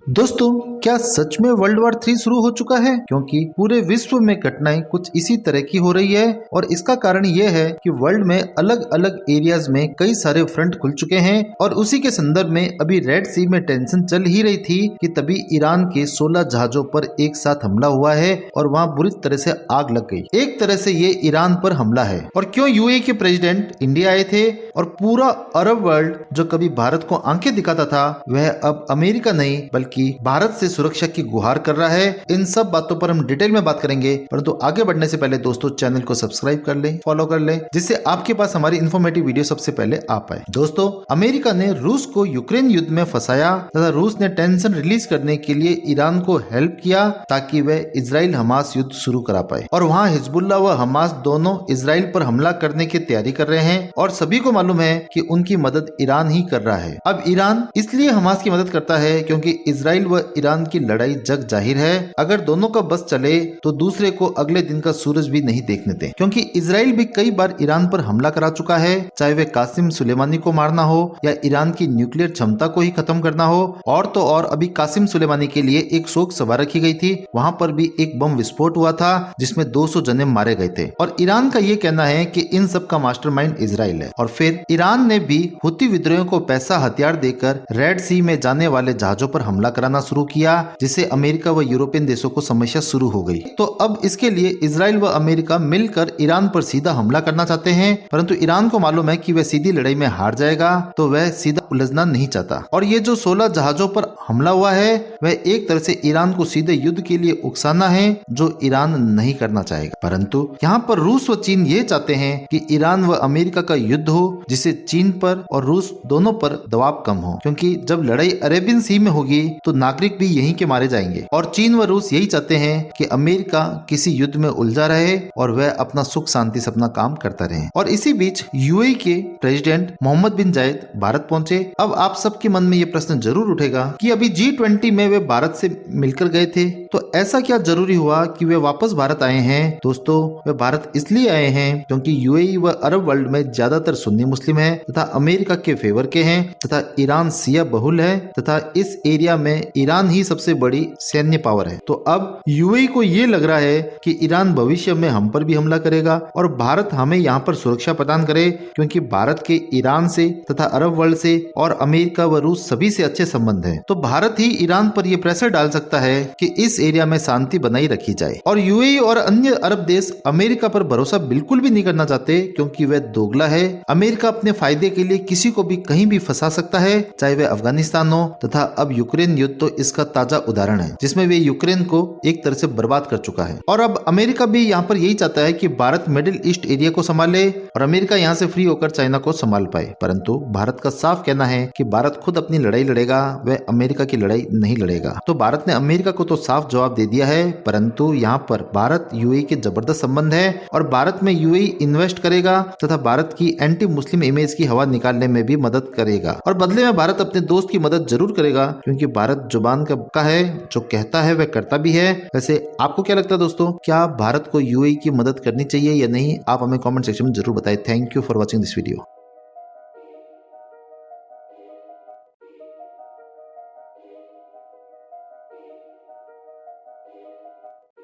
दोस्तों, क्या सच में वर्ल्ड वॉर 3 शुरू हो चुका है? क्योंकि पूरे विश्व में घटनाएं कुछ इसी तरह की हो रही है और इसका कारण ये है कि वर्ल्ड में अलग अलग एरियाज में कई सारे फ्रंट खुल चुके हैं और उसी के संदर्भ में अभी रेड सी में टेंशन चल ही रही थी कि तभी ईरान के 16 जहाजों पर एक साथ हमला हुआ है और वहां बुरी तरह से आग लग गई। एक तरह से ये ईरान पर हमला है। और क्यों यूएई के प्रेसिडेंट इंडिया आए थे और पूरा अरब वर्ल्ड जो कभी भारत को आंखें दिखाता था वह अब अमेरिका नहीं बल्कि भारत से सुरक्षा की गुहार कर रहा है। इन सब बातों पर हम डिटेल में बात करेंगे, परंतु आगे बढ़ने से पहले दोस्तों चैनल को सब्सक्राइब कर लें, फॉलो कर लें, जिससे आपके पास हमारी इन्फॉर्मेटिव वीडियो सबसे पहले आ पाए। दोस्तों, अमेरिका ने रूस को यूक्रेन युद्ध में फंसाया तथा रूस ने टेंशन रिलीज करने के लिए ईरान को हेल्प किया ताकि वह इजराइल हमास युद्ध शुरू करा पाए। और वहाँ हिजबुल्लाह व हमास दोनों इजराइल पर हमला करने की तैयारी कर रहे हैं और सभी को मालूम है कि उनकी मदद ईरान ही कर रहा है। अब ईरान इसलिए हमास की मदद करता है क्योंकि इजराइल व ईरान की लड़ाई जग जाहिर है। अगर दोनों का बस चले तो दूसरे को अगले दिन का सूरज भी नहीं देखने दे, क्योंकि इजराइल भी कई बार ईरान पर हमला करा चुका है, चाहे वह कासिम सुलेमानी को मारना हो या ईरान की न्यूक्लियर क्षमता को ही खत्म करना हो। और तो और अभी कासिम सुलेमानी के लिए एक शोक सभा रखी गई थी, वहां पर भी एक बम विस्फोट हुआ था जिसमें 200 जने मारे गए थे। और ईरान का ये कहना है कि इन सब का मास्टरमाइंड इजराइल है। और फिर ईरान ने भी हुती विद्रोहियों को पैसा हथियार देकर रेड सी में जाने वाले जहाजों पर हमला कराना शुरू किया, जिससे अमेरिका व यूरोपियन देशों को समस्या शुरू हो गई। तो अब इसके लिए इजराइल व अमेरिका मिलकर ईरान पर सीधा हमला करना चाहते हैं, परंतु ईरान को मालूम है कि वह सीधी लड़ाई में हार जाएगा, तो वह सीधा उलझना नहीं चाहता। और ये जो 16 जहाजों पर हमला हुआ है वह एक तरह से ईरान को सीधे युद्ध के लिए उकसाना है, जो ईरान नहीं करना चाहेगा। परंतु यहाँ पर रूस व चीन ये चाहते हैं कि ईरान व अमेरिका का युद्ध हो, जिससे चीन पर और रूस दोनों पर दबाव कम हो, क्योंकि जब लड़ाई अरेबियन सी में होगी तो नागरिक भी यहीं के मारे जाएंगे। और चीन व रूस यही चाहते हैं कि अमेरिका किसी युद्ध में उलझा रहे और वह अपना सुख शांति से अपना काम करता रहे। और इसी बीच यूएई के प्रेसिडेंट मोहम्मद बिन जायद भारत पहुंचे। अब आप सबके मन में ये प्रश्न जरूर उठेगा कि अभी G20 में वे भारत से मिलकर गए थे, तो ऐसा क्या जरूरी हुआ कि वे वापस भारत आए हैं? दोस्तों, वे भारत इसलिए आए हैं क्योंकि यूएई व अरब वर्ल्ड में ज्यादातर सुन्नी मुस्लिम है तथा अमेरिका के फेवर के हैं तथा ईरान शिया बहुल है तथा इस एरिया में ईरान ही सबसे बड़ी सैन्य पावर है। तो अब यूएई को ये लग रहा है कि ईरान भविष्य में हम पर भी हमला करेगा और भारत हमें यहाँ पर सुरक्षा प्रदान करे, क्योंकि भारत के ईरान से तथा अरब वर्ल्ड से और अमेरिका व रूस सभी से अच्छे संबंध है। तो भारत ही ईरान पर यह प्रेशर डाल सकता है कि इस एरिया में शांति बनाई रखी जाए। और यूएई और अन्य अरब देश अमेरिका पर भरोसा बिल्कुल भी नहीं करना चाहते, क्योंकि वह दोगला है। अमेरिका अपने फायदे के लिए किसी को भी कहीं भी फंसा सकता है, चाहे वह अफगानिस्तान हो, तथा अब यूक्रेन युद्ध तो इसका ताजा उदाहरण है, जिसमें वे यूक्रेन को एक तरह से बर्बाद कर चुका है। और अब अमेरिका भी यहाँ पर यही चाहता है कि भारत मिडिल ईस्ट एरिया को संभाले और अमेरिका यहाँ से फ्री होकर चाइना को संभाल पाए। परंतु भारत का साफ कहना है कि भारत खुद अपनी लड़ाई लड़ेगा, वह अमेरिका की लड़ाई नहीं लड़ेगा। तो भारत ने अमेरिका को तो साफ जवाब दे दिया है, परंतु यहाँ पर भारत यूएई के जबरदस्त संबंध है और भारत में यूएई इन्वेस्ट करेगा तथा भारत की एंटी मुस्लिम इमेज की हवा निकालने में भी मदद करेगा। और बदले में भारत अपने दोस्त की मदद जरूर करेगा, क्योंकि भारत जुबान का है, जो कहता है वह करता भी है। वैसे आपको क्या लगता है दोस्तों, क्या भारत को यूएई की मदद करनी चाहिए या नहीं? आप हमें कमेंट सेक्शन में जरूर बताएं। Thank you for watching this video.